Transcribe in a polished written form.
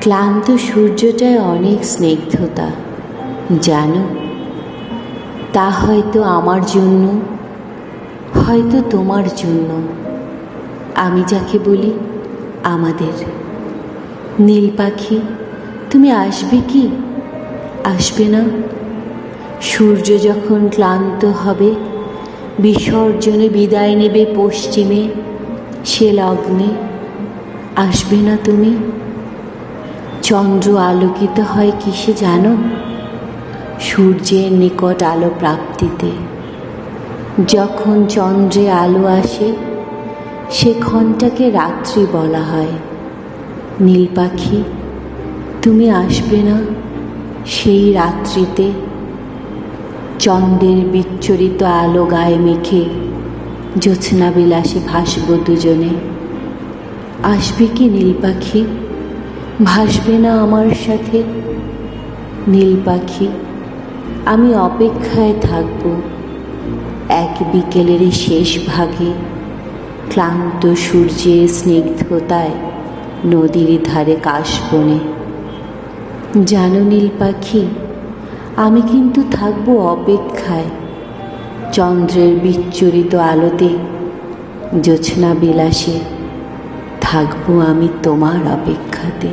ক্লান্ত সূর্যটায় অনেক স্নিগ্ধতা, জানো? তা হয়তো আমার জন্য, হয়তো তোমার জন্য। আমি যাকে বলি আমাদের। নীল পাখি, তুমি আসবে কি? আসবে না? সূর্য যখন ক্লান্ত হবে, বিসর্জনে বিদায় নেবে পশ্চিমে, সে লগ্নে আসবে না তুমি? চন্দ্র আলোকিত হয় কিসে জানো? সূর্যের নিকট আলো প্রাপ্তিতে। যখন চন্দ্রে আলো আসে, সে ক্ষণটাকে রাত্রি বলা হয়। নীল পাখি, তুমি আসবে না সেই রাত্রিতে? চন্দ্রের বিচ্ছরিত আলো গায়ে মেখে জ্যোৎস্না বিলাসে ভাসব দুজনে। আসবে কি নীল পাখি? ভাসবে না আমার সাথে? নীল পাখি, আমি অপেক্ষায় থাকব এক বিকেলের শেষ ভাগে, ক্লান্ত সূর্যের স্নিগ্ধতায় নদীর ধারে কাশবনে। জানো নীল পাখি, আমি কিন্তু থাকব অপেক্ষায়, চন্দ্রের বিচ্ছুরিত আলোতে জ্যোৎস্না বিলাসে থাকব আমি তোমার অপেক্ষাতে।